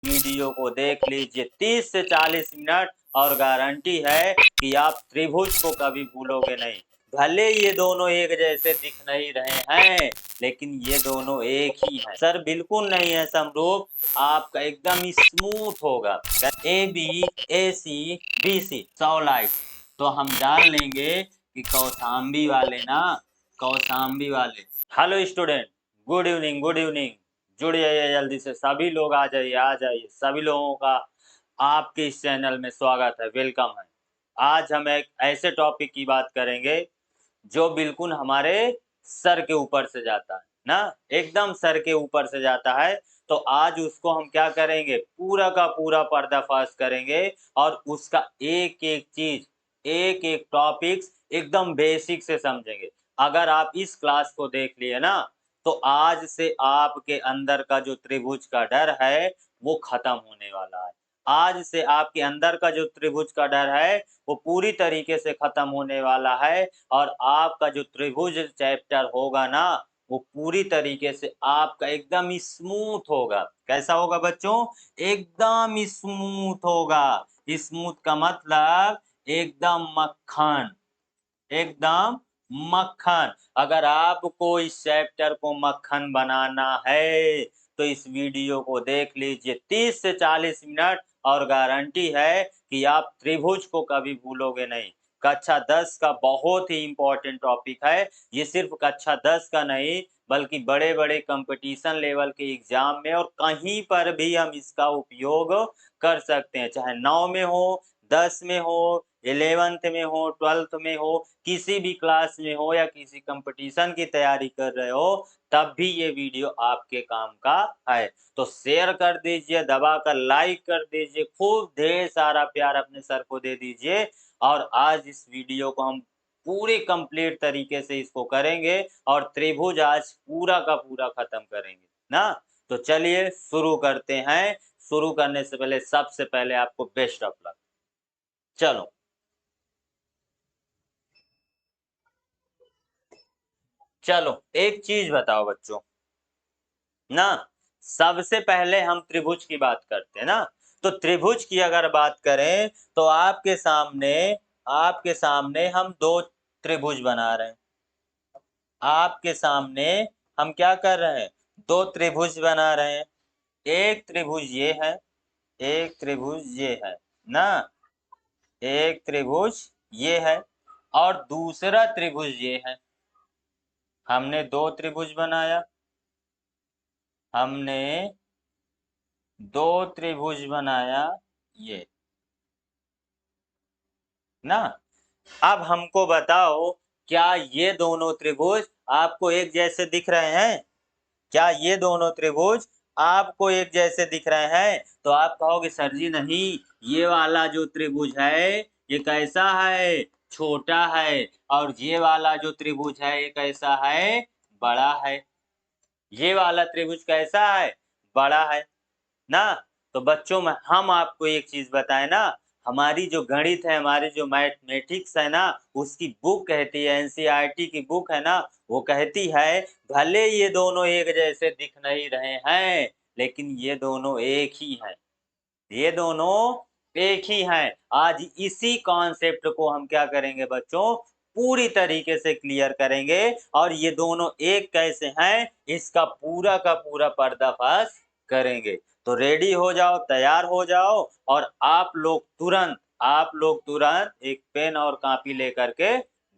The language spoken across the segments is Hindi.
वीडियो को देख लीजिए 30 से 40 मिनट और गारंटी है कि आप त्रिभुज को कभी भूलोगे नहीं। भले ये दोनों एक जैसे दिख नहीं रहे हैं लेकिन ये दोनों एक ही हैं। सर बिल्कुल नहीं है समरूप, आपका एकदम स्मूथ होगा। A B A C B C 100 light तो हम जान लेंगे कि कौशाम्बी वाले ना, कौशाम्बी वाले। Hello student, good evening, good evening. जुड़ जाइए जल्दी से, सभी लोग आ जाइए, आ जाइए। सभी लोगों का आपके इस चैनल में स्वागत है, वेलकम है। आज हम एक ऐसे टॉपिक की बात करेंगे जो बिल्कुल हमारे सर के ऊपर से जाता है ना, एकदम सर के ऊपर से जाता है। तो आज उसको हम क्या करेंगे, पूरा का पूरा पर्दाफाश करेंगे और उसका एक एक चीज, एक एक टॉपिक्स एकदम बेसिक से समझेंगे। अगर आप इस क्लास को देख लिए ना तो आज से आपके अंदर का जो त्रिभुज का डर है वो खत्म होने वाला है। आज से आपके अंदर का जो त्रिभुज का डर है वो पूरी तरीके से खत्म होने वाला है और आपका जो त्रिभुज चैप्टर होगा ना वो पूरी तरीके से आपका एकदम स्मूथ होगा। कैसा होगा बच्चों? एकदम स्मूथ होगा। स्मूथ का मतलब एकदम मक्खन, एकदम मक्खन। अगर आपको इस चैप्टर को मक्खन बनाना है तो इस वीडियो को देख लीजिए 30 से 40 मिनट और गारंटी है कि आप त्रिभुज को कभी भूलोगे नहीं। कक्षा 10 का बहुत ही इम्पोर्टेंट टॉपिक है। ये सिर्फ कक्षा 10 का नहीं बल्कि बड़े बड़े कंपटीशन लेवल के एग्जाम में और कहीं पर भी हम इसका उपयोग कर सकते हैं, चाहे 9 में हो, 10 में हो, 11th में हो, 12th में हो, किसी भी क्लास में हो या किसी कंपटीशन की तैयारी कर रहे हो, तब भी ये वीडियो आपके काम का है। तो शेयर कर दीजिए, दबाकर लाइक कर दीजिए, खूब ढेर सारा प्यार अपने सर को दे दीजिए। और आज इस वीडियो को हम पूरी कंप्लीट तरीके से इसको करेंगे और त्रिभुज आज पूरा का पूरा खत्म करेंगे ना। तो चलिए शुरू करते हैं। शुरू करने से पहले सबसे पहले आपको बेस्ट ऑफ लक। चलो चलो एक चीज बताओ बच्चों ना, सबसे पहले हम त्रिभुज की बात करते हैं ना। तो त्रिभुज की अगर बात करें तो आपके सामने हम दो त्रिभुज बना रहे हैं। आपके सामने हम क्या कर रहे हैं, दो त्रिभुज बना रहे हैं। एक त्रिभुज ये है, एक त्रिभुज ये है ना, एक त्रिभुज ये है और दूसरा त्रिभुज ये है। हमने दो त्रिभुज बनाया, हमने दो त्रिभुज बनाया ये ना। अब हमको बताओ, क्या ये दोनों त्रिभुज आपको एक जैसे दिख रहे हैं? क्या ये दोनों त्रिभुज आपको एक जैसे दिख रहे हैं? तो आप कहोगे सर जी नहीं, ये वाला जो त्रिभुज है ये कैसा है, छोटा है, और ये वाला जो त्रिभुज है ये कैसा है, बड़ा है। ये वाला त्रिभुज कैसा है, बड़ा है ना। तो बच्चों में हम आपको एक चीज बताएं ना, हमारी जो गणित है, हमारी जो मैथमेटिक्स है ना, उसकी बुक कहती है, एनसीईआरटी की बुक है ना, वो कहती है भले ये दोनों एक जैसे दिख नहीं रहे हैं लेकिन ये दोनों एक ही हैं। ये दोनों एक ही हैं। आज इसी कॉन्सेप्ट को हम क्या करेंगे बच्चों, पूरी तरीके से क्लियर करेंगे और ये दोनों एक कैसे हैं इसका पूरा का पूरा पर्दाफाश करेंगे। तो रेडी हो जाओ, तैयार हो जाओ और आप लोग तुरंत एक पेन और कॉपी लेकर के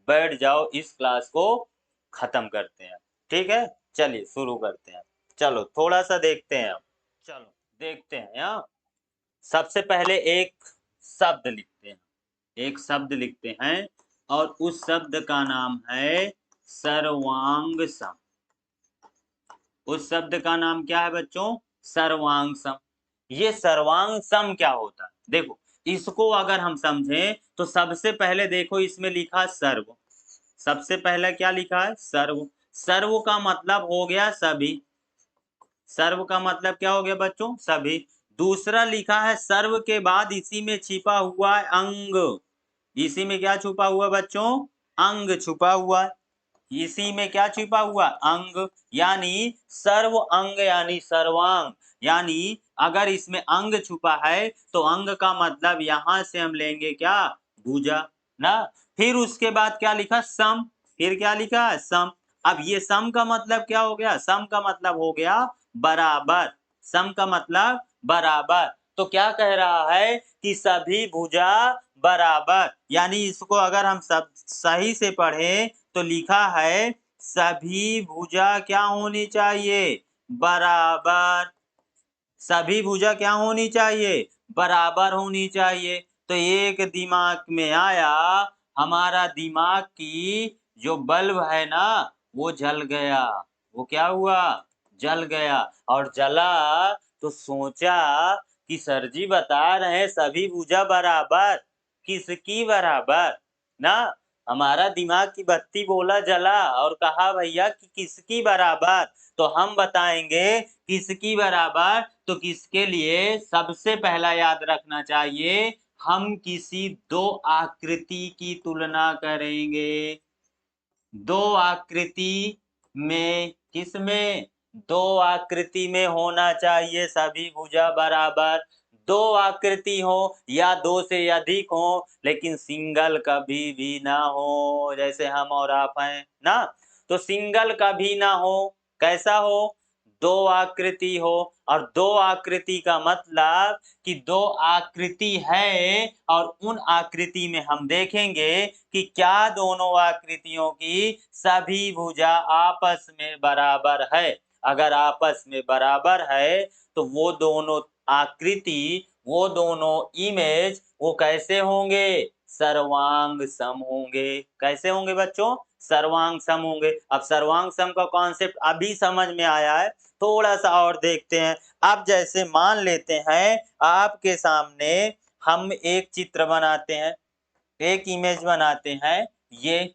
बैठ जाओ। इस क्लास को खत्म करते हैं, ठीक है? चलिए शुरू करते हैं। चलो थोड़ा सा देखते हैं, अब चलो देखते हैं। यहाँ सबसे पहले एक शब्द लिखते हैं, एक शब्द लिखते हैं और उस शब्द का नाम है सर्वांग सम। उस शब्द का नाम क्या है बच्चों? सर्वांग सम। ये सर्वांग सम क्या होता है, देखो इसको अगर हम समझें तो सबसे पहले देखो इसमें लिखा सर्व। सबसे पहले क्या लिखा है, सर्व। सर्व का मतलब हो गया सभी। सर्व का मतलब क्या हो गया बच्चों, सभी। दूसरा लिखा है सर्व के बाद इसी में छिपा हुआ है अंग। इसी में क्या छुपा हुआ बच्चों, अंग छुपा हुआ है। इसी में क्या छिपा हुआ, अंग। यानी सर्व अंग यानी सर्वांग। यानी अगर इसमें अंग छुपा है तो अंग का मतलब यहां से हम लेंगे क्या, भुजा ना। फिर उसके बाद क्या लिखा, सम। फिर क्या लिखा, सम। अब ये सम का मतलब क्या हो गया, सम का मतलब हो गया बराबर। सम का मतलब बराबर। तो क्या कह रहा है कि सभी भुजा बराबर, यानी इसको अगर हम सब सही से पढ़े तो लिखा है सभी भुजा क्या होनी चाहिए, बराबर। सभी भुजा क्या होनी चाहिए, बराबर होनी चाहिए। तो एक दिमाग में आया, हमारा दिमाग की जो बल्ब है ना वो जल गया। वो क्या हुआ, जल गया। और जला तो सोचा कि सर जी बता रहे हैं सभी भुजा बराबर, किसकी बराबर ना। हमारा दिमाग की बत्ती बोला जला और कहा भैया कि किसकी बराबर। तो हम बताएंगे किसकी बराबर। तो किसके लिए सबसे पहला याद रखना चाहिए, हम किसी दो आकृति की तुलना करेंगे। दो आकृति में, किसमें, दो आकृति में होना चाहिए सभी भुजा बराबर। दो आकृति हो या दो से अधिक हो, लेकिन सिंगल कभी भी ना हो, जैसे हम और आप हैं ना। तो सिंगल कभी ना हो, कैसा हो, दो आकृति हो। और दो आकृति का मतलब कि दो आकृति है और उन आकृति में हम देखेंगे कि क्या दोनों आकृतियों की सभी भुजा आपस में बराबर है। अगर आपस में बराबर है तो वो दोनों आकृति, वो दोनों इमेज वो कैसे होंगे, सर्वांग सम होंगे। कैसे होंगे बच्चों, सर्वांग सम होंगे। अब सर्वांग सम का कॉन्सेप्ट अभी समझ में आया है, थोड़ा सा और देखते हैं। अब जैसे मान लेते हैं आपके सामने हम एक चित्र बनाते हैं, एक इमेज बनाते हैं, ये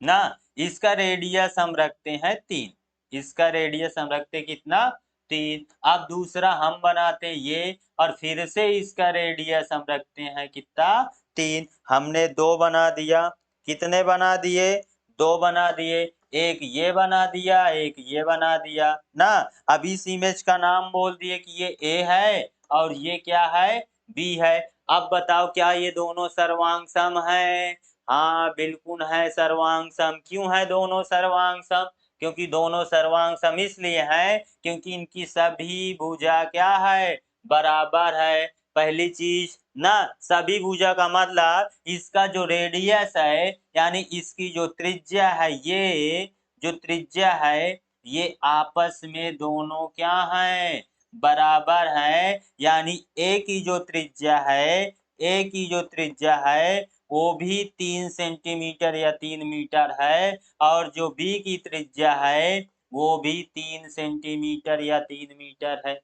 ना, इसका रेडियस हम रखते हैं 3। इसका रेडियस हम रखते कितना, 3। अब दूसरा हम बनाते हैं ये, और फिर से इसका रेडियस हम रखते हैं कितना, 3। हमने 2 बना दिया। कितने बना दिए, 2 बना दिए। एक ये बना दिया, एक ये बना दिया ना। अब इस इमेज का नाम बोल दिए कि ये ए है और ये क्या है, बी है। अब बताओ क्या ये दोनों सर्वांग सम है। हाँ बिल्कुल है सर्वांग सम। क्यों है दोनों सर्वांग सम, क्योंकि दोनों सर्वांग सम इसलिए है क्योंकि इनकी सभी भुजा क्या है, बराबर है। पहली चीज ना, सभी भुजा का मतलब इसका जो रेडियस है, यानी इसकी जो त्रिज्या है, ये जो त्रिज्या है ये आपस में दोनों क्या है, बराबर है। यानी ए की जो त्रिज्या है, ए की जो त्रिज्या है वो भी 3 सेंटीमीटर या 3 मीटर है, और जो बी की त्रिज्या है वो भी 3 सेंटीमीटर या 3 मीटर है।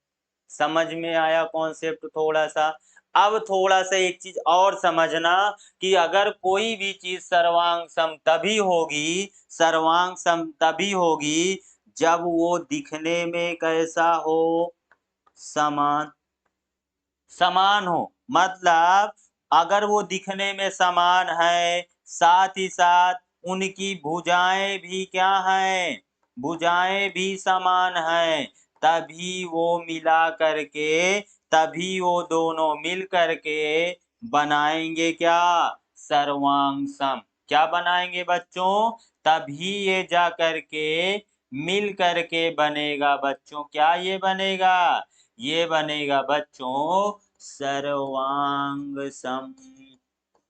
समझ में आया कॉन्सेप्ट थोड़ा सा। अब थोड़ा सा एक चीज और समझना कि अगर कोई भी चीज सर्वांग सम तभी होगी, सर्वांग सम तभी होगी जब वो दिखने में कैसा हो, समान। समान हो मतलब अगर वो दिखने में समान है, साथ ही साथ उनकी भुजाएं भी क्या हैं, भुजाएं भी समान हैं, तभी वो मिला करके, तभी वो दोनों मिल करके बनाएंगे क्या, सर्वांग सम। क्या बनाएंगे बच्चों, तभी ये जा करके मिल करके बनेगा बच्चों। क्या ये बनेगा, ये बनेगा बच्चों सर्वांग सम।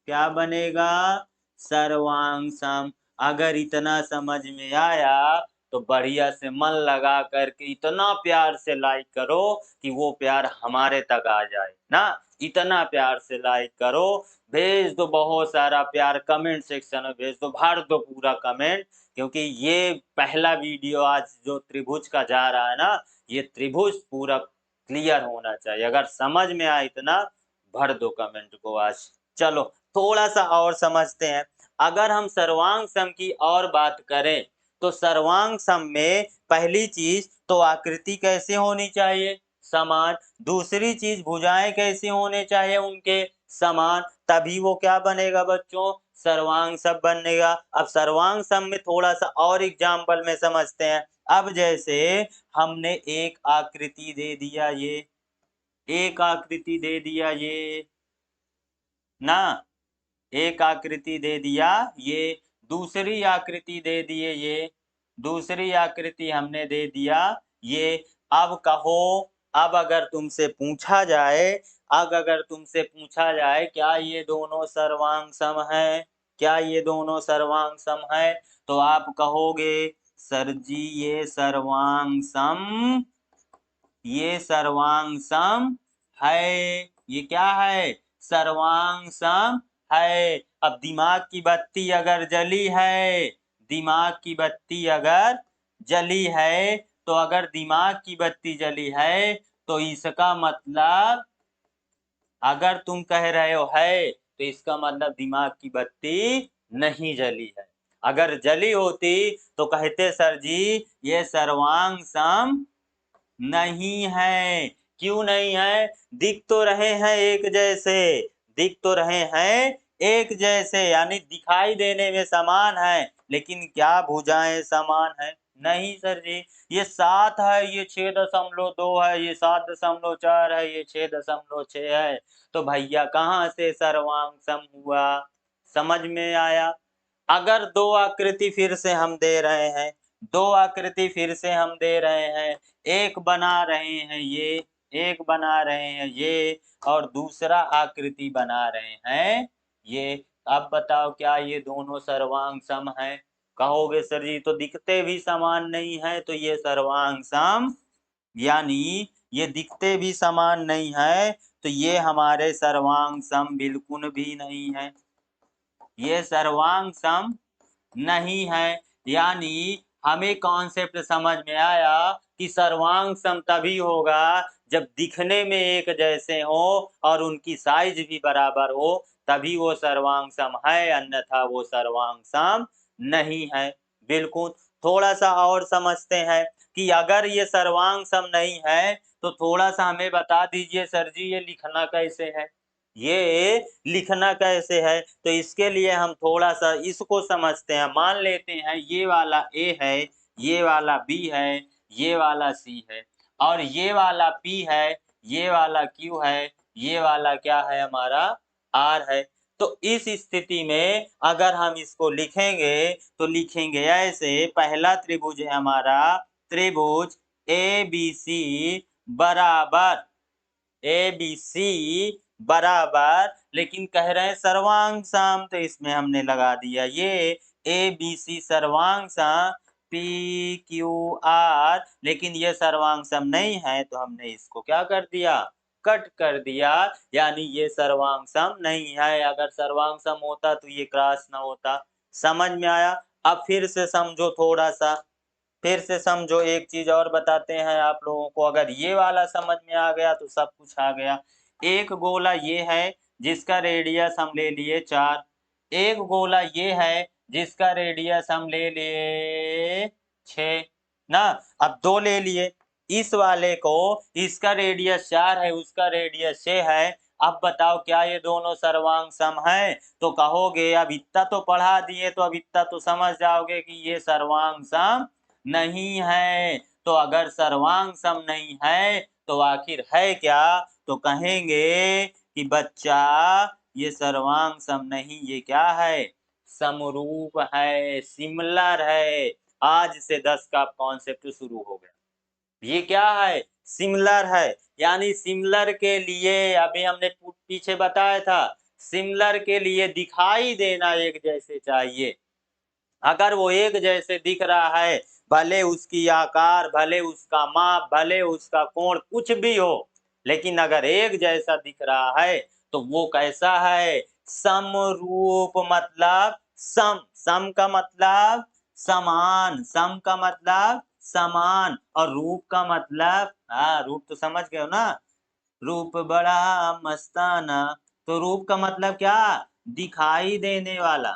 क्या बनेगा, सर्वांग सम। अगर इतना समझ में आया तो बढ़िया से मन लगा करके इतना प्यार से लाइक करो कि वो प्यार हमारे तक आ जाए ना। इतना प्यार से लाइक करो, भेज दो बहुत सारा प्यार, कमेंट सेक्शन में भेज दो, भर दो पूरा कमेंट। क्योंकि ये पहला वीडियो आज जो त्रिभुज का जा रहा है ना, ये त्रिभुज पूरा क्लियर होना चाहिए। अगर समझ में आए इतना, भर दो कमेंट को आज। चलो थोड़ा सा और समझते हैं। अगर हम सर्वांग सम की और बात करें तो सर्वांग सम में पहली चीज तो आकृति कैसे होनी चाहिए, समान। दूसरी चीज भुजाएं कैसे होने चाहिए उनके, समान। तभी वो क्या बनेगा बच्चों, सर्वांग सम बनेगा। अब सर्वांग सम में थोड़ा सा और एग्जाम्पल में समझते हैं। अब जैसे हमने एक आकृति दे दिया, ये एक आकृति दे दिया, ये ना एक आकृति दे दिया, ये दूसरी आकृति दे दिए, ये दूसरी आकृति हमने दे दिया, ये। अब कहो, अब अगर तुमसे पूछा जाए, अब अगर तुमसे पूछा जाए क्या ये दोनों सर्वांग सम है, क्या ये दोनों सर्वांग सम है, तो आप कहोगे सर जी ये सर्वांग सम, ये सर्वांग सम है। ये क्या है? सर्वांग सम है। अब दिमाग की बत्ती अगर जली है, दिमाग की बत्ती अगर जली है, तो अगर दिमाग की बत्ती जली है तो इसका मतलब, अगर तुम कह रहे हो है तो इसका मतलब दिमाग की बत्ती नहीं जली है। अगर जली होती तो कहते सर जी ये सर्वांग सम नहीं है। क्यों नहीं है? दिख तो रहे हैं एक जैसे, दिख तो रहे हैं एक जैसे, यानी दिखाई देने में समान है, लेकिन क्या भुजाएं समान है? नहीं सर जी, ये 7 है, ये 6.2 है, ये 7.4 है, ये 6.6 है, तो भैया कहाँ से सर्वांग सम हुआ? समझ में आया? अगर दो आकृति फिर से हम दे रहे हैं, दो आकृति फिर से हम दे रहे हैं, एक बना रहे हैं ये, एक बना रहे हैं ये, और दूसरा आकृति बना रहे हैं ये। अब बताओ क्या ये दोनों सर्वांग सम है? कहोगे सर जी तो दिखते भी समान नहीं है, तो ये सर्वांग सम, यानी ये दिखते भी समान नहीं है, तो ये हमारे सर्वांग सम बिल्कुल भी नहीं है, ये सर्वांग सम नहीं है। यानी हमें कॉन्सेप्ट समझ में आया कि सर्वांग सम तभी होगा जब दिखने में एक जैसे हो और उनकी साइज भी बराबर हो, तभी वो सर्वांग सम है, अन्यथा वो सर्वांग सम नहीं है। बिल्कुल। थोड़ा सा और समझते हैं कि अगर ये सर्वांग सम नहीं है तो थोड़ा सा हमें बता दीजिए सर जी ये लिखना कैसे है, ये लिखना कैसे है? तो इसके लिए हम थोड़ा सा इसको समझते हैं। मान लेते हैं ये वाला ए है, ये वाला बी है, ये वाला सी है, और ये वाला पी है, ये वाला क्यू है, ये वाला क्या है हमारा आर है। तो इस स्थिति में अगर हम इसको लिखेंगे तो लिखेंगे ऐसे, पहला त्रिभुज है हमारा त्रिभुज ए बी सी बराबर, ए बी सी बराबर, लेकिन कह रहे हैं सर्वांग सम, तो इसमें हमने लगा दिया ये ए बी सी सर्वांग सम पी क्यू आर, लेकिन ये सर्वांग सम नहीं है तो हमने इसको क्या कर दिया? कट कर दिया, यानी ये सर्वांग सम नहीं है। अगर सर्वांग सम होता तो ये क्रॉस ना होता। समझ में आया? अब फिर से समझो, थोड़ा सा फिर से समझो। एक चीज और बताते हैं आप लोगों को, अगर ये वाला समझ में आ गया तो सब कुछ आ गया। एक गोला ये है जिसका रेडियस हम ले लिए 4, एक गोला ये है जिसका रेडियस हम ले लिए 6 ना। अब 2 ले लिए, इस वाले को, इसका रेडियस 4 है, उसका रेडियस 6 है। अब बताओ क्या ये दोनों सर्वांग सम है? तो कहोगे अब इतना तो पढ़ा दिए तो अब इतना तो समझ जाओगे कि ये सर्वांग सम नहीं है। तो अगर सर्वांग सम नहीं है तो आखिर है क्या? तो कहेंगे कि बच्चा ये सर्वांग सम नहीं, ये क्या है? समरूप है, सिमिलर है। आज से 10 का कॉन्सेप्ट शुरू हो गया। ये क्या है? सिमिलर है। यानी सिमिलर के लिए अभी हमने पीछे बताया था, सिमिलर के लिए दिखाई देना एक जैसे चाहिए। अगर वो एक जैसे दिख रहा है, भले उसकी आकार, भले उसका माप, भले उसका कोण कुछ भी हो, लेकिन अगर एक जैसा दिख रहा है तो वो कैसा है? समरूप। मतलब सम, सम का मतलब समान, सम का मतलब समान, और रूप का मतलब, हाँ रूप तो समझ गए हो ना, रूप बड़ा मस्ताना। तो रूप का मतलब क्या? दिखाई देने वाला,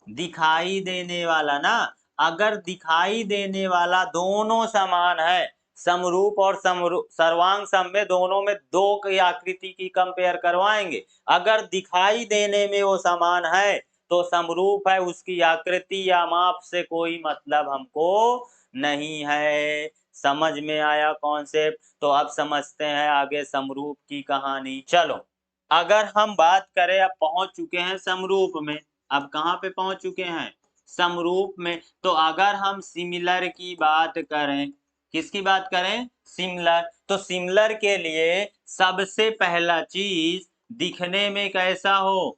दिखाई देने वाला ना। अगर दिखाई देने वाला दोनों समान है, समरूप और सर्वांग सम में दोनों में दो की आकृति की कंपेयर करवाएंगे। अगर दिखाई देने में वो समान है तो समरूप है, उसकी आकृति या माप से कोई मतलब हमको नहीं है। समझ में आया कॉन्सेप्ट? तो अब समझते हैं आगे समरूप की कहानी। चलो, अगर हम बात करें, अब पहुंच चुके हैं समरूप में। अब कहाँ पे पहुंच चुके हैं? समरूप में। तो अगर हम सिमिलर की बात करें, किसकी बात करें? सिमिलर। तो सिमिलर के लिए सबसे पहला चीज, दिखने में कैसा हो?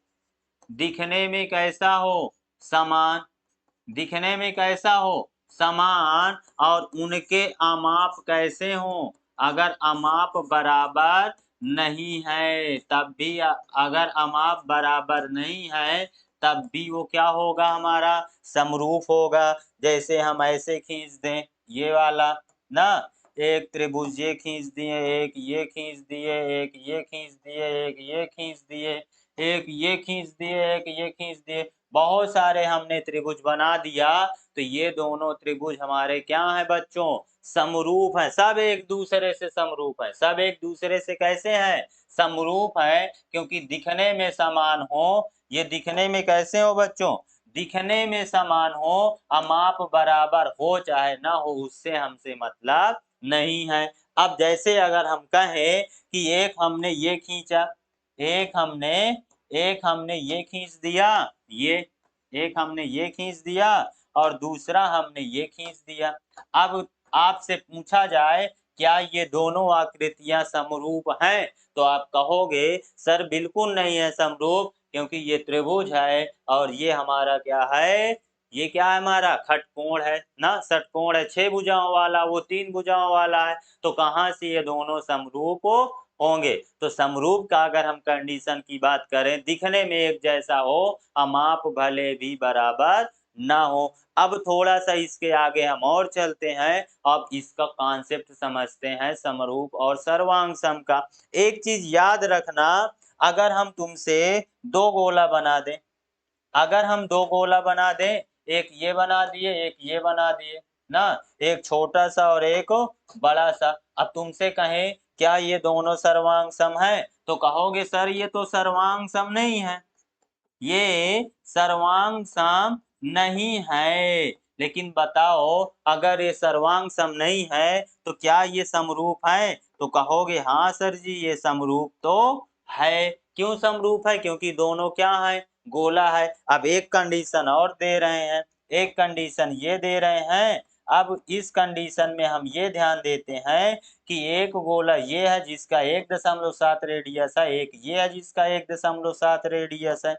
दिखने में कैसा हो? समान। दिखने में कैसा हो? समान। और उनके अमाप कैसे हो? अगर अमाप बराबर नहीं है तब भी, अगर अमाप बराबर नहीं है तब भी वो क्या होगा? हमारा समरूप होगा। जैसे हम ऐसे खींच दें, ये वाला ना, एक त्रिभुज ये खींच दिए, एक ये खींच दिए, एक ये खींच दिए, एक ये खींच दिए, एक ये खींच दिए, एक ये खींच दिए, बहुत सारे हमने त्रिभुज बना दिया। तो ये दोनों त्रिभुज हमारे क्या हैं बच्चों? समरूप हैं। सब एक दूसरे से समरूप हैं। सब एक दूसरे से कैसे हैं? समरूप हैं, क्योंकि दिखने में समान हो। ये दिखने में कैसे हो बच्चों? दिखने में समान हो, अमाप बराबर हो चाहे ना हो, उससे हमसे मतलब नहीं है। अब जैसे अगर हम कहें कि एक हमने ये खींचा, एक हमने ये खींच दिया, ये एक हमने ये खींच दिया, और दूसरा हमने ये खींच दिया। अब आपसे पूछा जाए क्या ये दोनों आकृतियां समरूप हैं? तो आप कहोगे सर बिल्कुल नहीं है समरूप, क्योंकि ये त्रिभुज है और ये हमारा क्या है? ये क्या है? हमारा खटकोण है ना, षटकोण है, 6 भुजाओं वाला, वो 3 भुजाओं वाला है। तो कहाँ से ये दोनों समरूप होंगे? तो समरूप का अगर हम कंडीशन की बात करें, दिखने में एक जैसा हो, अमाप भले भी बराबर ना हो। अब थोड़ा सा इसके आगे हम और चलते हैं। अब इसका कॉन्सेप्ट समझते हैं समरूप और सर्वांग सम का। एक चीज याद रखना, अगर हम तुमसे दो गोला बना दें, अगर हम दो गोला बना दें, एक ये बना दिए, एक ये बना दिए ना, एक छोटा सा और एक बड़ा सा। अब तुमसे कहें क्या ये दोनों सर्वांग सम है? तो कहोगे सर ये तो सर्वांग सम नहीं है, ये सर्वांग सम नहीं है। लेकिन बताओ, अगर ये सर्वांग सम नहीं है तो क्या ये समरूप है? तो कहोगे हाँ सर जी ये समरूप तो है। क्यों समरूप है? क्योंकि दोनों क्या है? गोला है। अब एक कंडीशन और दे रहे हैं, एक कंडीशन ये दे रहे हैं। अब इस कंडीशन में हम ये ध्यान देते हैं कि एक गोला ये है जिसका 1.7 रेडियस है, एक ये है जिसका 1.7 रेडियस है,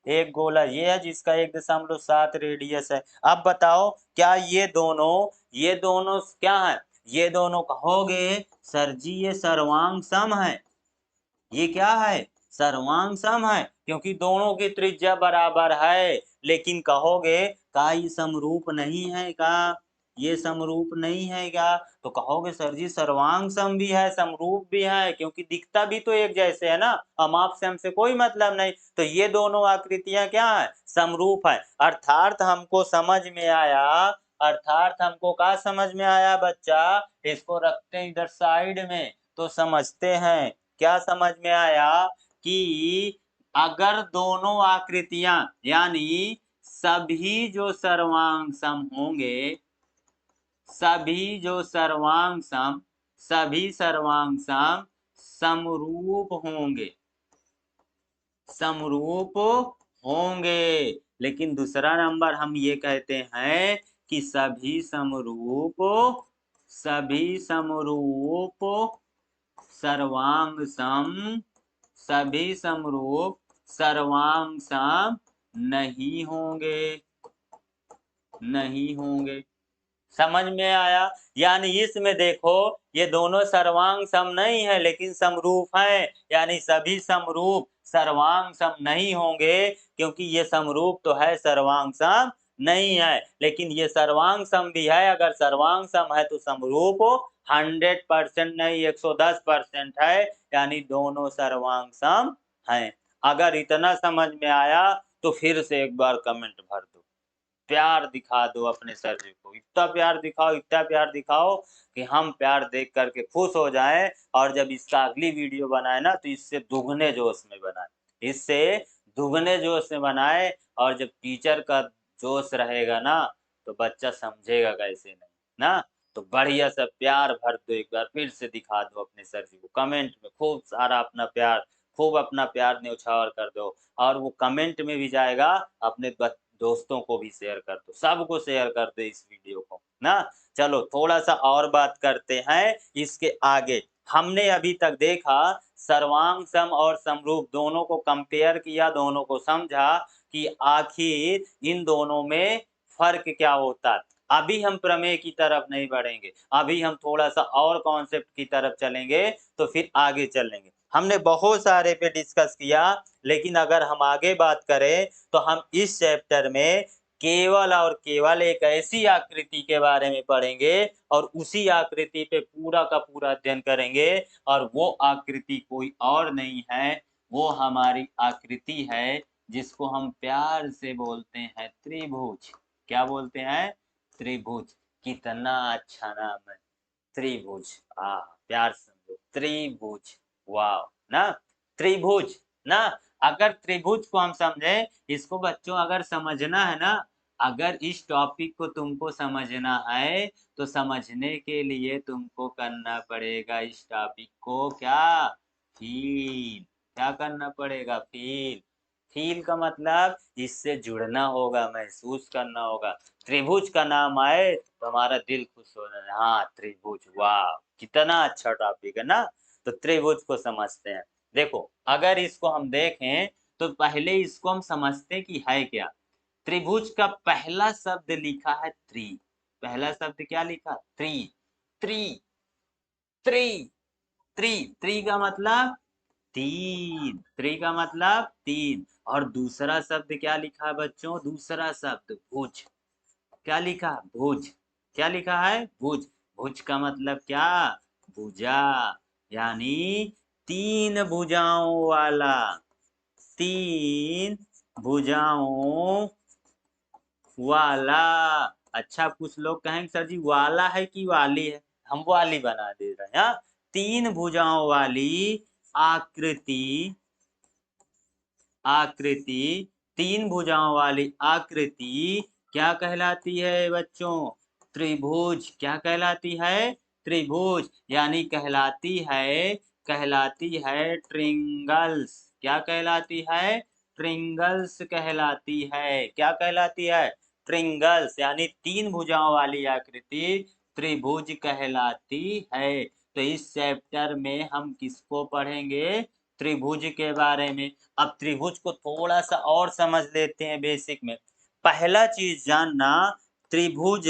एक गोला ये है जिसका 1.7 रेडियस है। अब बताओ क्या ये दोनों क्या है? ये दोनों कहोगे सर जी ये सर्वांग सम है। ये क्या है? सर्वांग सम है, क्योंकि दोनों की त्रिज्या बराबर है। लेकिन कहोगे का ये समरूप नहीं है? का ये समरूप नहीं है क्या? तो कहोगे सर जी सर्वांग सम भी है, समरूप भी है, क्योंकि दिखता भी तो एक जैसे है ना, अमाप से हमसे कोई मतलब नहीं। तो ये दोनों आकृतियां क्या है? समरूप है। अर्थात हमको समझ में आया, अर्थात हमको क्या समझ में आया बच्चा? इसको रखते हैं इधर साइड में, तो समझते हैं क्या समझ में आया कि अगर दोनों आकृतियां यानी सभी जो सर्वांग सम होंगे, सभी जो सर्वांग सम, सभी सर्वांग सम समरूप होंगे, समरूप होंगे। लेकिन दूसरा नंबर हम ये कहते हैं कि सभी समरूप सर्वांग सम, सभी समरूप सर्वांग सम नहीं होंगे, नहीं होंगे। समझ में आया? यानी इसमें देखो ये दोनों सर्वांग सम नहीं है लेकिन समरूप हैं, यानी सभी समरूप सर्वांग सम नहीं होंगे, क्योंकि ये समरूप तो है सर्वांग सम नहीं है। लेकिन ये सर्वांग सम भी है, अगर सर्वांग सम है तो समरूप 100% नहीं 110% है, यानी दोनों सर्वांग सम हैं। अगर इतना समझ में आया तो फिर से एक बार कमेंट भर दो, प्यार दिखा दो अपने सर जी को, इतना प्यार दिखाओ, इतना प्यार दिखाओ कि हम प्यार देख करके खुश हो जाएं। और जब इसका अगली वीडियो बनाए ना तो इससे दुगने जोश में बनाए, इससे दुगने जोश में बनाए। और जब टीचर का जोश रहेगा ना तो बच्चा समझेगा कैसे नहीं। ना। तो बढ़िया सा प्यार भर दो, एक बार फिर से दिखा दो अपने सर जी को कमेंट में, खूब सारा अपना प्यार, खूब अपना प्यार न्यौछावर कर दो। और वो कमेंट में भी जाएगा, अपने दोस्तों को भी शेयर कर दो, सबको शेयर कर दो इस वीडियो को ना। चलो थोड़ा सा और बात करते हैं इसके आगे। हमने अभी तक देखा सर्वांग सम और समरूप दोनों को कंपेयर किया, दोनों को समझा कि आखिर इन दोनों में फर्क क्या होता है। अभी हम प्रमेय की तरफ नहीं बढ़ेंगे, अभी हम थोड़ा सा और कॉन्सेप्ट की तरफ चलेंगे, तो फिर आगे चलेंगे। हमने बहुत सारे पे डिस्कस किया, लेकिन अगर हम आगे बात करें तो हम इस चैप्टर में केवल और केवल एक ऐसी आकृति के बारे में पढ़ेंगे और उसी आकृति पे पूरा का पूरा अध्ययन करेंगे। और वो आकृति कोई और नहीं है, वो हमारी आकृति है जिसको हम प्यार से बोलते हैं त्रिभुज। क्या बोलते हैं? त्रिभुज। कितना अच्छा नाम है, त्रिभुज। प्यार समझो, त्रिभुज। वाह ना, त्रिभुज ना। अगर त्रिभुज को हम समझे, इसको बच्चों अगर समझना है ना, अगर इस टॉपिक को तुमको समझना है तो समझने के लिए तुमको करना पड़ेगा इस टॉपिक को क्या, फील। क्या करना पड़ेगा? फील। फील का मतलब इससे जुड़ना होगा, महसूस करना होगा। त्रिभुज का नाम आए तो हमारा दिल खुश हो जाए, हाँ त्रिभुज, वाह कितना अच्छा टॉपिक है ना। तो त्रिभुज को समझते हैं। देखो अगर इसको हम देखें तो पहले इसको हम समझते कि है क्या। त्रिभुज का पहला शब्द लिखा है त्रि। पहला शब्द क्या लिखा? त्रि। त्रि, त्रि, त्रि। त्रि का मतलब तीन। त्रि का मतलब तीन। और दूसरा शब्द क्या लिखा है बच्चों? दूसरा शब्द भुज। क्या लिखा? भुज। क्या लिखा है? भुज। भुज का मतलब क्या? भुजा। यानी तीन भुजाओं वाला। तीन भुजाओं वाला। अच्छा कुछ लोग कहेंगे सर जी वाला है कि वाली है, हम वाली बना दे रहे हैं। तीन भुजाओं वाली आकृति। आकृति, तीन भुजाओं वाली आकृति क्या कहलाती है बच्चों? त्रिभुज। क्या कहलाती है? त्रिभुज। यानी कहलाती है ट्रिंगल्स। क्या कहलाती है? ट्रिंगल्स कहलाती है। क्या कहलाती है? ट्रिंगल्स। यानी तीन भुजाओं वाली आकृति त्रिभुज कहलाती है। तो इस चैप्टर में हम किसको पढ़ेंगे? त्रिभुज के बारे में। अब त्रिभुज को थोड़ा सा और समझ लेते हैं बेसिक में। पहला चीज जानना, त्रिभुज,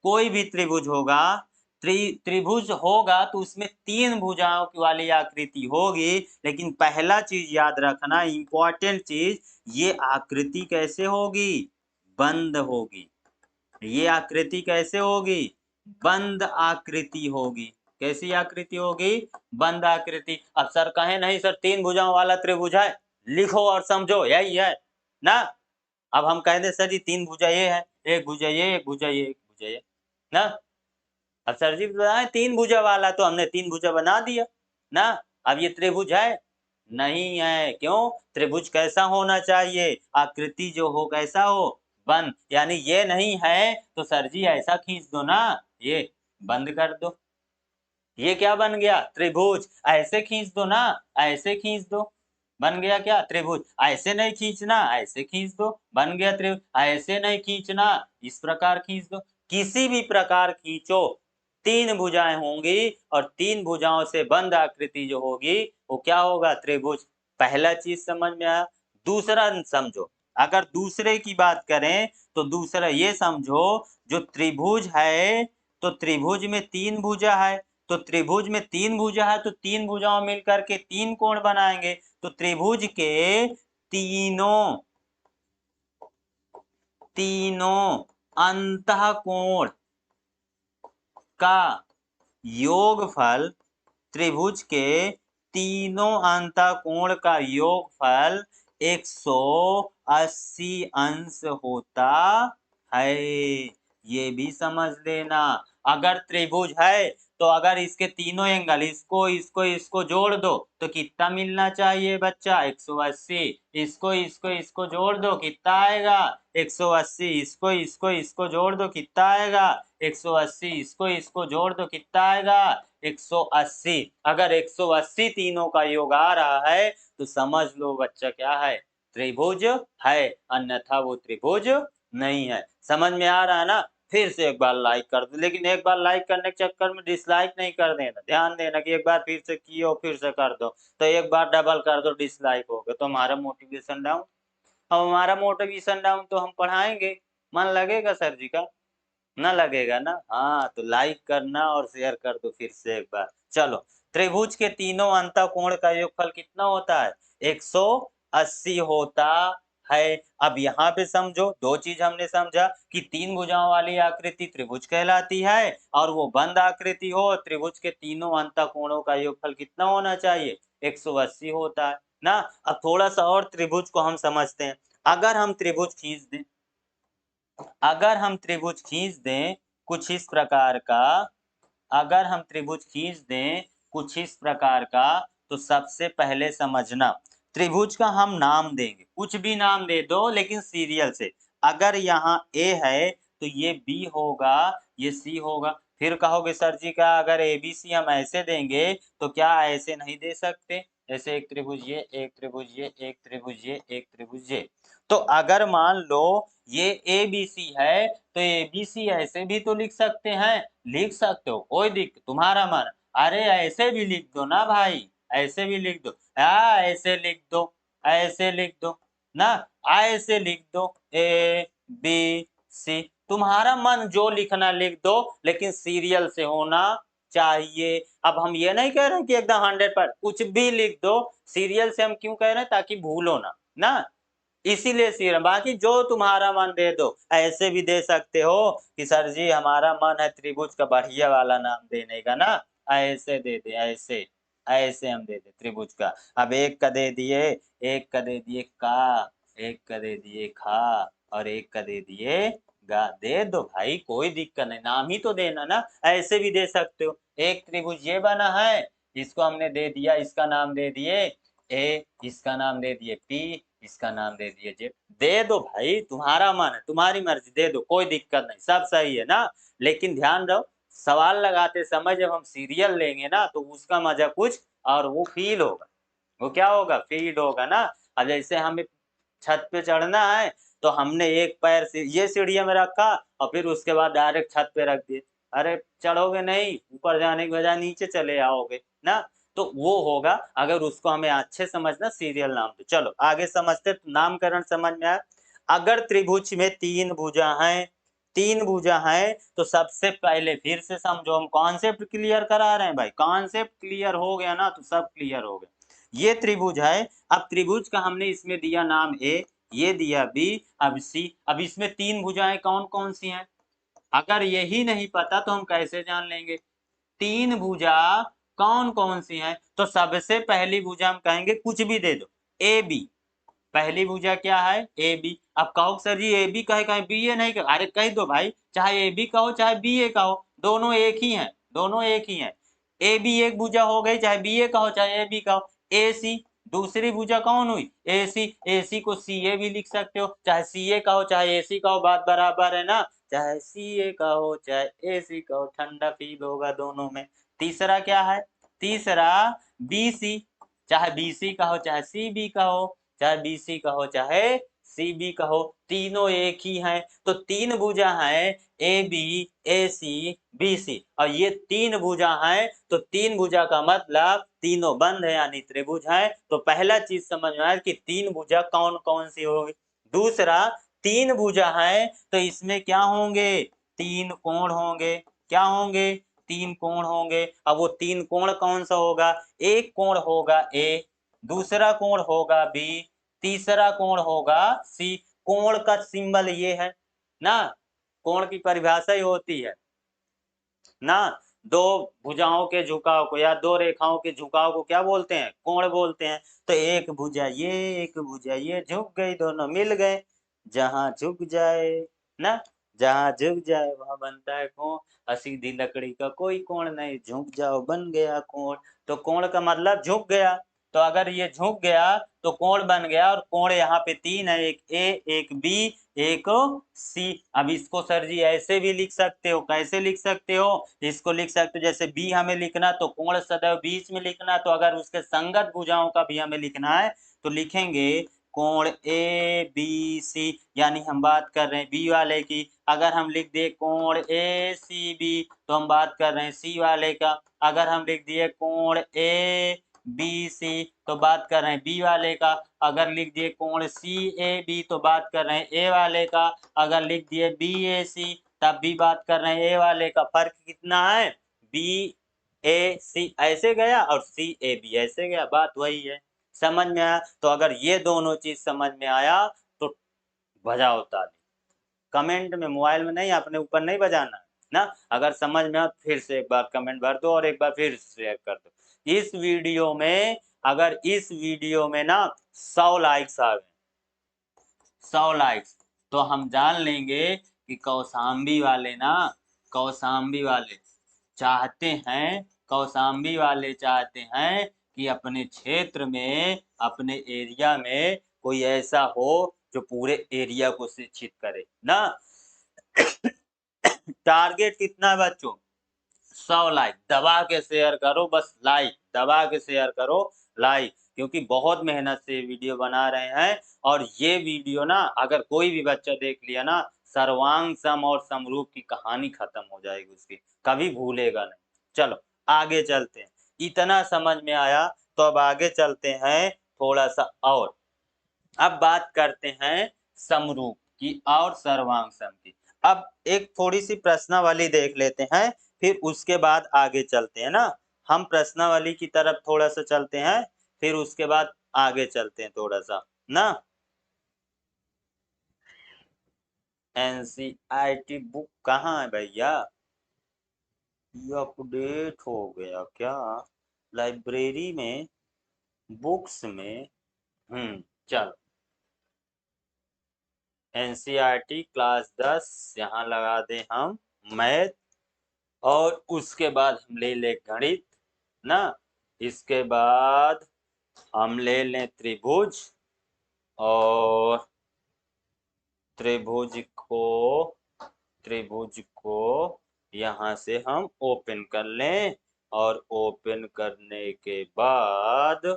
कोई भी त्रिभुज होगा, त्रिभुज होगा तो उसमें तीन भुजाओं की वाली आकृति होगी। लेकिन पहला चीज याद रखना, इंपॉर्टेंट चीज, ये आकृति कैसे होगी? बंद होगी। ये आकृति कैसे होगी? बंद आकृति होगी। कैसी आकृति होगी? बंद आकृति। अब सर कहें नहीं सर तीन भुजाओं वाला त्रिभुज है, लिखो और समझो यही है ना। अब हम कह दे सर जी तीन भुजा ये है, एक भुजा ये, एक भुजा ये, एक भुजा ये ना। अब सर जी बताए तीन भुजा वाला, तो हमने तीन भुजा बना दिया ना। अब ये त्रिभुज है? नहीं है। क्यों? त्रिभुज कैसा होना चाहिए? आकृति जो हो कैसा हो? बंद। यानी ये नहीं है तो सर जी ऐसा खींच दो ना, ये बंद कर दो। ये क्या बन गया? त्रिभुज। ऐसे खींच दो ना, ऐसे खींच दो, बन गया क्या? त्रिभुज। ऐसे नहीं खींचना, ऐसे खींच दो, बन गया त्रिभुज। ऐसे नहीं खींचना, इस प्रकार खींच दो। किसी भी प्रकार खींचो, तीन भुजाएं होंगी और तीन भुजाओं से बंद आकृति जो होगी वो क्या होगा? त्रिभुज। पहला चीज समझ में आया। दूसरा समझो, अगर दूसरे की बात करें तो दूसरा ये समझो, जो त्रिभुज है तो त्रिभुज में तीन भुजा है, तो त्रिभुज में तीन भुजा है तो तीन भुजाओं मिलकर के तीन कोण बनाएंगे। तो त्रिभुज के तीनों अंतःकोण का योगफल, त्रिभुज के तीनों अंतःकोण का योगफल 180 अंश होता है। ये भी समझ लेना। अगर त्रिभुज है तो अगर इसके तीनों एंगल इसको इसको इसको जोड़ दो तो कितना मिलना चाहिए बच्चा? 180। इसको इसको इसको जोड़ दो कितना आएगा? 180। इसको इसको इसको जोड़ दो कितना आएगा? 180। इसको इसको जोड़ दो कितना आएगा? 180। अगर 180 तीनों का योग आ रहा है तो समझ लो बच्चा क्या है? त्रिभुज है, अन्यथा वो त्रिभुज नहीं है। समझ में आ रहा है ना? फिर से एक बार लाइक कर दो, लेकिन एक बार लाइक करने के चक्कर में डिसलाइक नहीं कर देना। ध्यान देना कि एक बार फिर से किए फिर से कर दो, तो एक बार डबल कर दो डिसलाइक हो गया तो हमारा मोटिवेशन डाउन। अब हमारा मोटिवेशन डाउन तो हम पढ़ाएंगे, मन लगेगा सर जी का? ना लगेगा ना? हाँ, तो लाइक करना और शेयर कर दो फिर से एक बार। चलो, त्रिभुज के तीनों अंतःकोण का योगफल कितना होता है? 180 होता है। अब यहाँ पे समझो, दो चीज हमने समझा कि तीन भुजाओं वाली आकृति त्रिभुज कहलाती है, और वो बंद आकृति हो त्रिभुज के तीनों अंतःकोणों का योगफल कितना होना चाहिए? 180 होता है ना। अब थोड़ा सा और त्रिभुज को हम समझते हैं। अगर हम त्रिभुज खींच दें, अगर हम त्रिभुज खींच दें कुछ इस प्रकार का, अगर हम त्रिभुज खींच दें कुछ इस प्रकार का, तो सबसे पहले समझना त्रिभुज का हम नाम देंगे, कुछ भी नाम दे दो लेकिन सीरियल से। अगर यहाँ ए है तो ये बी होगा, ये सी होगा। फिर कहोगे सर जी का अगर ए बी सी हम ऐसे देंगे तो क्या ऐसे नहीं दे सकते? ऐसे एक त्रिभुज ये, एक त्रिभुज ये, एक त्रिभुज ये, एक त्रिभुज ये। तो अगर मान लो ये ए बी सी है तो ए बी सी ऐसे भी तो लिख सकते हैं। लिख सकते हो, कोई दिक्कत, तुम्हारा मन। अरे ऐसे भी लिख दो ना भाई, ऐसे भी लिख दो, ऐसे लिख दो, ऐसे लिख दो ना, ऐसे लिख दो, ए बी सी। तुम्हारा मन जो लिखना लिख दो, लेकिन सीरियल से होना चाहिए। अब हम ये नहीं कह रहे कि एकदम 100%, कुछ भी लिख दो। सीरियल से हम क्यों कह रहे हैं? ताकि भूलो ना, इसीलिए सीरियल। बाकी जो तुम्हारा मन दे दो, ऐसे भी दे सकते हो कि सर जी हमारा मन है त्रिभुज का बढ़िया वाला नाम देने का ना, ऐसे दे दे, ऐसे ऐसे हम दे दे त्रिभुज का। अब एक का दे दिए, एक का दे दिए का, एक का दे दिए खा, और एक का दे दिए गा। दे दो भाई, कोई दिक्कत नहीं, नाम ही तो देना ना। ऐसे भी दे सकते हो। एक त्रिभुज ये बना है, इसको हमने दे दिया, इसका नाम दे दिए ए, इसका नाम दे दिए पी, इसका नाम दे दिए जेड। दे दो भाई, तुम्हारा मन है, तुम्हारी मर्जी, दे दो, कोई दिक्कत नहीं, सब सही है ना। लेकिन ध्यान रहो, सवाल लगाते समय जब हम सीरियल लेंगे ना तो उसका मजा कुछ और वो फील होगा। वो क्या होगा? फील होगा ना। अब जैसे हमें छत पे चढ़ना है तो हमने एक पैर से ये सीढ़िया में रखा और फिर उसके बाद डायरेक्ट छत पे रख दिए, अरे चढ़ोगे नहीं, ऊपर जाने की बजाय नीचे चले आओगे ना। तो वो होगा, अगर उसको हमें अच्छे समझना सीरियल नाम। तो चलो आगे समझते, तो नामकरण समझ में आया। अगर त्रिभुज में तीन भुजा हैं, तीन भुजा हैं तो सबसे पहले फिर से समझो, हम कॉन्सेप्ट क्लियर करा रहे हैं भाई। कॉन्सेप्ट क्लियर हो गया ना तो सब क्लियर हो गया। ये त्रिभुज है, अब त्रिभुज का हमने इसमें दिया नाम ए, ये दिया बी, अब सी। अब इसमें तीन भुजाएं कौन कौन सी हैं? अगर यही नहीं पता तो हम कैसे जान लेंगे तीन भुजा कौन कौन सी हैं? तो सबसे पहली भुजा हम कहेंगे, कुछ भी दे दो, ए बी। पहली भुजा क्या है? A B. अब कहो सर जी ए बी कहे, कहे बी ए नहीं कहे, अरे कह दो भाई, चाहे ए बी कहो चाहे बी ए कहो, दोनों एक ही हैं, दोनों एक ही हैं। ए बी एक भुजा हो गई, चाहे बी ए कहो चाहे ए बी कहो। ए सी दूसरी भुजा कौन हुई? ए सी। ए सी को सी ए भी लिख सकते हो, चाहे सी ए कहो चाहे ए सी कहो, बात बराबर है ना। चाहे सी ए कहो चाहे ए सी कहो, ठंडा फील होगा दोनों में। तीसरा क्या है? तीसरा बी सी, चाहे बी सी कहो चाहे सी बी कहो, चाहे बी सी कहो चाहे सी बी कहो, तीनों एक ही हैं। तो तीन भुजा हैं, ए बी, ए सी, बी सी, और ये तीन भुजा हैं तो तीन भुजा का मतलब तीनों बंद है यानी त्रिभुज है। तो पहला चीज समझ में आया कि तीन भुजा कौन कौन सी होगी। दूसरा, तीन भुजा है तो इसमें क्या होंगे? तीन कोण होंगे। क्या होंगे? तीन कोण होंगे। अब वो तीन कोण कौन सा होगा? एक कोण होगा ए, दूसरा कोण होगा बी, तीसरा कोण होगा सी। कोण का सिंबल ये है ना, कोण की परिभाषा ही होती है ना, दो भुजाओं के झुकाव को या दो रेखाओं के झुकाव को क्या बोलते हैं? कोण बोलते हैं। तो एक भुजा ये, एक भुजा ये झुक गई, दोनों मिल गए, जहां झुक जाए ना, जहाँ झुक जाए वहां बनता है कोण, सीधी लकड़ी का कोई कोण नहीं, झुक जाओ बन गया कोण। तो कोण का मतलब झुक गया, तो अगर ये झुक गया तो कोण बन गया, और कोण यहाँ पे तीन है, एक ए एक बी एक सी। अब इसको सर जी ऐसे भी लिख सकते हो, कैसे लिख सकते हो, इसको लिख सकते हो जैसे बी हमें लिखना तो कोण सदैव बीच में लिखना, तो अगर उसके संगत भुजाओं का भी हमें लिखना है तो लिखेंगे कोण ए बी सी, यानी हम बात कर रहे हैं बी वाले की। अगर हम लिख दिए कोण ए सी बी तो हम बात कर रहे हैं सी वाले का। अगर हम लिख दिए कोण ए बी सी तो बात कर रहे हैं बी वाले का। अगर लिख दिए कोण सी ए बी तो बात कर रहे हैं ए वाले का। अगर लिख दिए बी ए सी तब भी बात कर रहे हैं ए वाले का। फर्क कितना है, बी ए सी ऐसे गया और सी ए बी ऐसे गया, बात वही है। समझ में आया? तो अगर ये दोनों चीज समझ में आया तो बजाओ ताली। कमेंट में, मोबाइल में नहीं, अपने ऊपर नहीं बजाना है ना। अगर समझ में आया तो फिर से एक बार कमेंट भर दो और एक बार फिर शेयर कर दो। इस वीडियो में, अगर इस वीडियो में ना 100 लाइक्स आ गए, 100 लाइक्स, तो हम जान लेंगे कि कौशाम्बी वाले ना, कौशाम्बी वाले चाहते हैं, कौशाम्बी वाले चाहते हैं कि अपने क्षेत्र में, अपने एरिया में कोई ऐसा हो जो पूरे एरिया को शिक्षित करे ना। टारगेट कितना है बच्चों, 100 लाइक। दबा के शेयर करो, बस लाइक दबा के शेयर करो, लाइक, क्योंकि बहुत मेहनत से वीडियो बना रहे हैं। और ये वीडियो ना अगर कोई भी बच्चा देख लिया ना, सर्वांग सम और समरूप की कहानी खत्म हो जाएगी उसकी, कभी भूलेगा नहीं। चलो आगे चलते हैं, इतना समझ में आया तो अब आगे चलते हैं थोड़ा सा और। अब बात करते हैं समरूप की और सर्वांग सम की। अब एक थोड़ी सी प्रश्नावली देख लेते हैं, फिर उसके बाद आगे चलते हैं ना। हम प्रश्नावली की तरफ थोड़ा सा चलते हैं, फिर उसके बाद आगे चलते हैं थोड़ा सा ना। एनसीईआरटी बुक कहाँ है भैया, ये अपडेट हो गया क्या लाइब्रेरी में, बुक्स में? चलो एनसीईआरटी क्लास 10 यहाँ लगा दें हम, मैथ, और उसके बाद हम ले लें गणित ना। इसके बाद हम ले लें त्रिभुज, और त्रिभुज को त्रिभुज को यहाँ से हम ओपन कर लें, और ओपन करने के बाद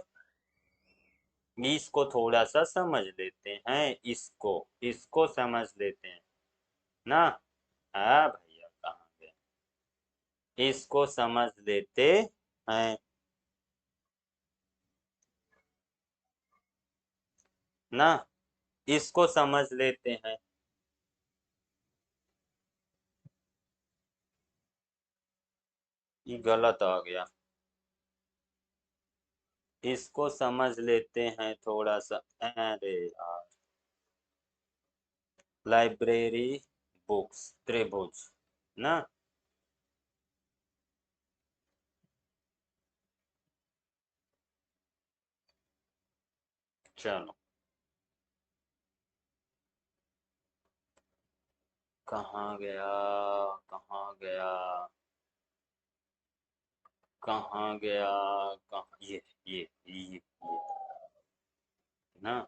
इसको थोड़ा सा समझ लेते हैं, इसको इसको समझ लेते हैं ना। हाँ भैया कहाँ गए, इसको समझ लेते हैं ना, इसको समझ लेते हैं। ये गलत आ गया, इसको समझ लेते हैं थोड़ा सा। अरे यार, लाइब्रेरी बुक्स त्रिभुज ना। चलो कहाँ गया, कहाँ गया, कहाँ गया, कहाँ, ये ना।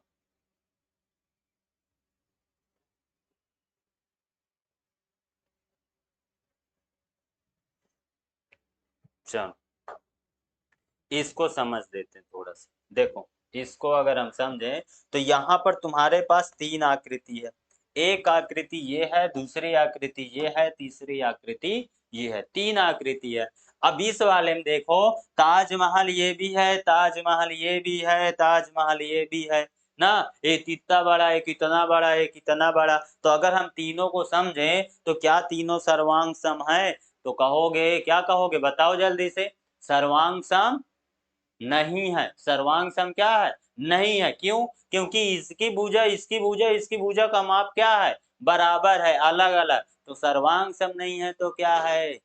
चलो इसको समझ लेते हैं थोड़ा सा। देखो इसको अगर हम समझें तो यहाँ पर तुम्हारे पास तीन आकृति है। एक आकृति ये है, दूसरी आकृति ये है, तीसरी आकृति ये है, तीन आकृति है। अब इस वाले में देखो, ताजमहल ये भी है, ताजमहल ये भी है, ताजमहल ये भी है ना। एक इतना बड़ा, एक इतना बड़ा, एक इतना बड़ा। तो अगर हम तीनों को समझें तो क्या तीनों सर्वांग सम है? तो कहोगे, क्या कहोगे बताओ जल्दी से, सर्वांग सम नहीं है। सर्वांग सम क्या है, नहीं है। क्यों? क्योंकि इसकी भुजा, इसकी भुजा, इसकी भुजा का माप क्या है, बराबर है, अलग अलग। तो सर्वांग सम नहीं है तो क्या है,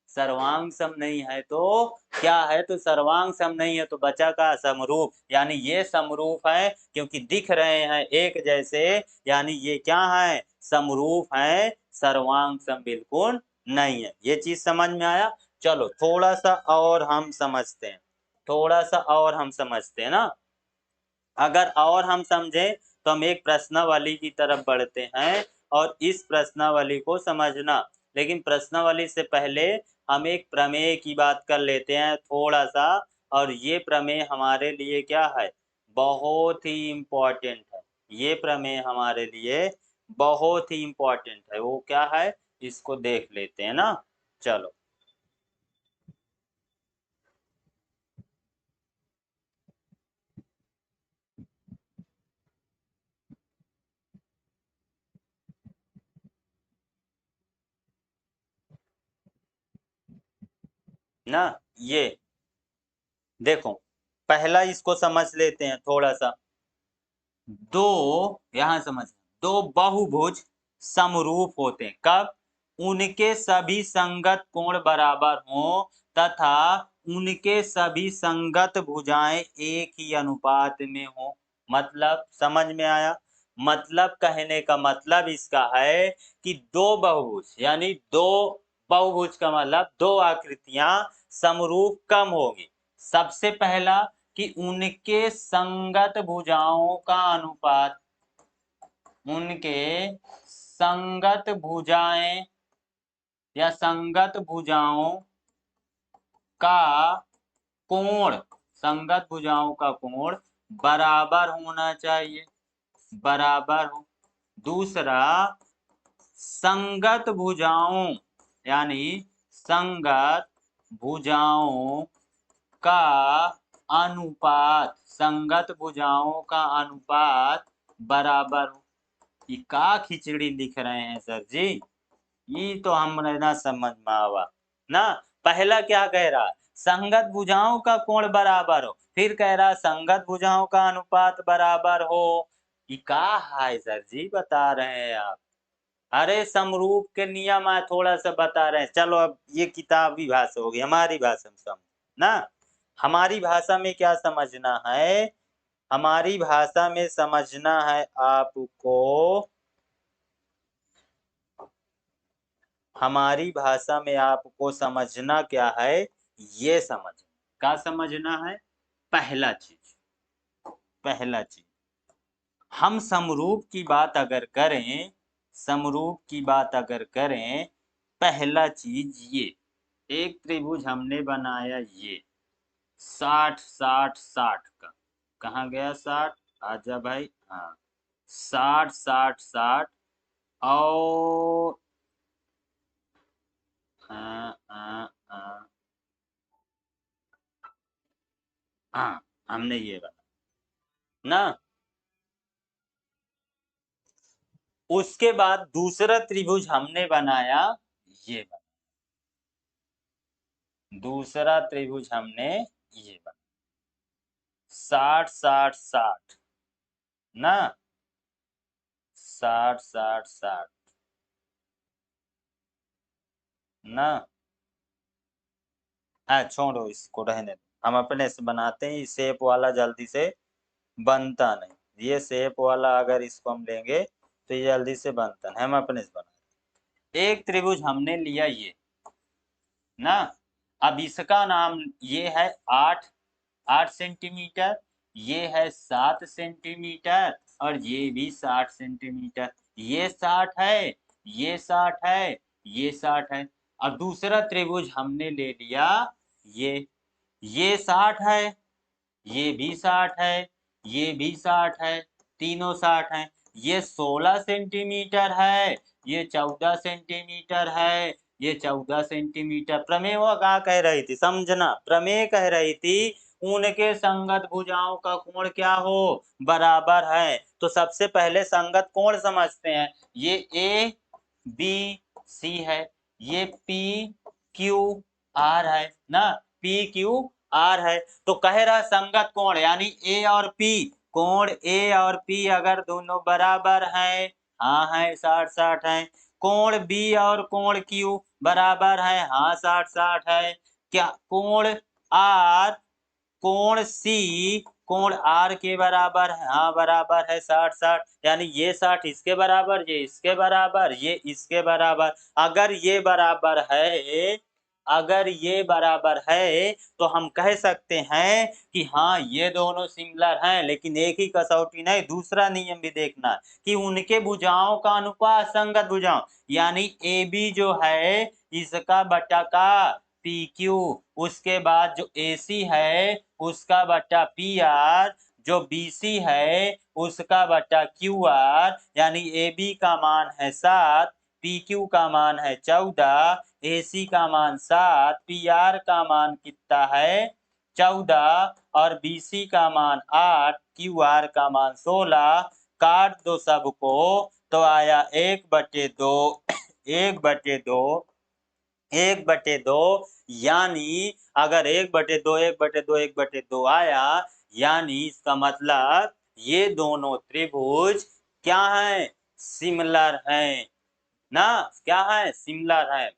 सर्वांग सम नहीं है तो क्या है, तो सर्वांग सम नहीं है तो बचा का समरूप। यानी ये समरूप है क्योंकि दिख रहे हैं एक जैसे, यानी ये क्या है, समरूप है, सर्वांग सम बिल्कुल नहीं है। ये चीज समझ में आया। चलो थोड़ा सा और हम समझते हैं, थोड़ा सा और हम समझते हैं ना। अगर और हम समझें तो हम एक प्रश्नावली की तरफ बढ़ते हैं और इस प्रश्नावली को समझना। लेकिन प्रश्नावली से पहले हम एक प्रमेय की बात कर लेते हैं थोड़ा सा। और ये प्रमेय हमारे लिए क्या है, बहुत ही इम्पोर्टेंट है। ये प्रमेय हमारे लिए बहुत ही इम्पोर्टेंट है। वो क्या है, इसको देख लेते हैं ना। चलो ना, ये देखो, पहला इसको समझ लेते हैं थोड़ा सा। दो, यहां समझ, दो बहुभुज समरूप होते हैं कब, उनके सभी संगत कोण बराबर हो तथा उनके सभी संगत भुजाएं एक ही अनुपात में हो। मतलब समझ में आया। मतलब कहने का मतलब इसका है कि दो बहुभुज यानी दो बहुभुज का मतलब दो आकृतियां समरूप कम होगी। सबसे पहला कि उनके संगत भुजाओं का अनुपात, उनके संगत भुजाएं या संगत भुजाओं का कोण, संगत भुजाओं का कोण बराबर होना चाहिए, बराबर हो। दूसरा, संगत भुजाओं यानी संगत भुजाओं का अनुपात, संगत भुजाओं का अनुपात बराबर हो। ये का खिचड़ी लिख रहे हैं सर जी, ये तो हमने ना समझ में आवा ना। पहला क्या कह रहा, संगत भुजाओं का कोण बराबर हो, फिर कह रहा संगत भुजाओं का अनुपात बराबर हो। ये का है सर जी बता रहे हैं आप। अरे समरूप के नियम है, थोड़ा सा बता रहे हैं। चलो अब ये किताबी भाषा होगी, हमारी भाषा में समझ ना। हमारी भाषा में क्या समझना है, हमारी भाषा में समझना है आपको, हमारी भाषा में आपको समझना क्या है, ये समझ, क्या समझना है। पहला चीज, पहला चीज, हम समरूप की बात अगर करें, समरूप की बात अगर करें, पहला चीज ये, एक त्रिभुज हमने बनाया ये 60 60 60 का, कहाँ गया 60, आजा भाई, हाँ 60 60 60 और हाँ हमने ये बना ना। उसके बाद दूसरा त्रिभुज हमने बनाया ये बना, दूसरा त्रिभुज हमने ये बना 60 60 60 ना, 60 60 60 ना। छोड़ो इसको रहने दो, हम अपने से बनाते हैं। शेप वाला जल्दी से बनता नहीं, ये शेप वाला अगर इसको हम लेंगे तो ये जल्दी से बनता नहीं, हम अपने से बनाते। एक त्रिभुज हमने लिया ये ना, अब इसका नाम ये है 8 8 सेंटीमीटर, ये है 7 सेंटीमीटर और ये भी 60 सेंटीमीटर। ये 60 है, ये 60 है, ये 60 है। अब दूसरा त्रिभुज हमने ले लिया ये 60 है, ये भी 60 है, ये भी 60 है, तीनों 60 हैं। ये 16 सेंटीमीटर है, ये 14 सेंटीमीटर है, ये 14 सेंटीमीटर। प्रमेय वो क्या कह रही थी समझना, प्रमेय कह रही थी उनके संगत भुजाओं का कोण क्या हो, बराबर है। तो सबसे पहले संगत कोण समझते हैं। ये ए बी सी है, ये पी क्यू आर है ना, पी क्यू आर है। तो कह रहा संगत कोण यानी ए और पी, कोण ए और पी अगर दोनों बराबर हैं, हाँ है 60 60 है। कोण बी और कोण क्यू बराबर है, हाँ 60 60 है। क्या कोण आर, कोण सी कोण आर के बराबर है, हाँ बराबर है 60-60, यानी ये 60 इसके बराबर, ये इसके बराबर, ये इसके बराबर। अगर ये बराबर है तो हम कह सकते हैं कि हाँ ये दोनों सिमिलर हैं। लेकिन एक ही कसौटी नहीं, दूसरा नियम भी देखना है कि उनके भुजाओं का अनुपात संगत भुजाओं, यानी ए बी जो है इसका बटा का पी क्यू, उसके बाद जो ए सी है उसका बटा पी आर, जो बी सी है उसका बटा क्यू आर, यानी ए बी का मान है 7, पी क्यू का मान है 14, ए सी का मान 7, पी आर का मान कितना है 14 और बी सी का मान 8, क्यू आर का मान 16। काट दो सबको तो आया 1/2 1/2 1/2, यानी अगर 1/2 1/2 1/2 आया, यानी इसका मतलब ये दोनों त्रिभुज क्या हैं, सिमिलर हैं ना, क्या है, सिमिलर है।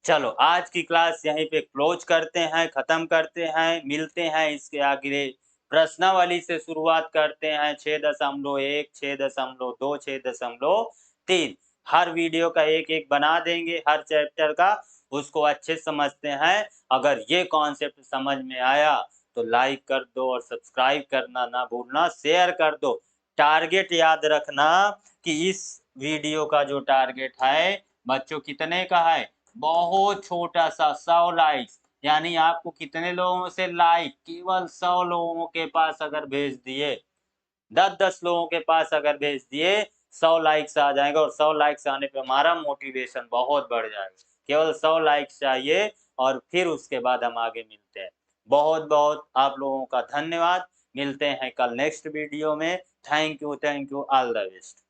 चलो आज की क्लास यहीं पे क्लोज करते हैं, खत्म करते हैं, मिलते हैं इसके आगे प्रश्नावली से शुरुआत करते हैं 6.1 6.2 6.3। हर वीडियो का एक एक बना देंगे, हर चैप्टर का, उसको अच्छे समझते हैं। अगर ये कॉन्सेप्ट समझ में आया तो लाइक कर दो और सब्सक्राइब करना ना भूलना, शेयर कर दो। टारगेट याद रखना कि इस वीडियो का जो टारगेट है बच्चों कितने का है, बहुत छोटा सा 100 लाइक्स, यानी आपको कितने लोगों से लाइक, केवल 100 लोगों के पास अगर भेज दिए, 10-10 लोगों के पास अगर भेज दिए, 100 लाइक्स आ जाएंगे और 100 लाइक्स आने पे हमारा मोटिवेशन बहुत बढ़ जाएगा। केवल 100 लाइक्स चाहिए और फिर उसके बाद हम आगे मिलते हैं। बहुत बहुत आप लोगों का धन्यवाद। मिलते हैं कल नेक्स्ट वीडियो में। Thank you all the best.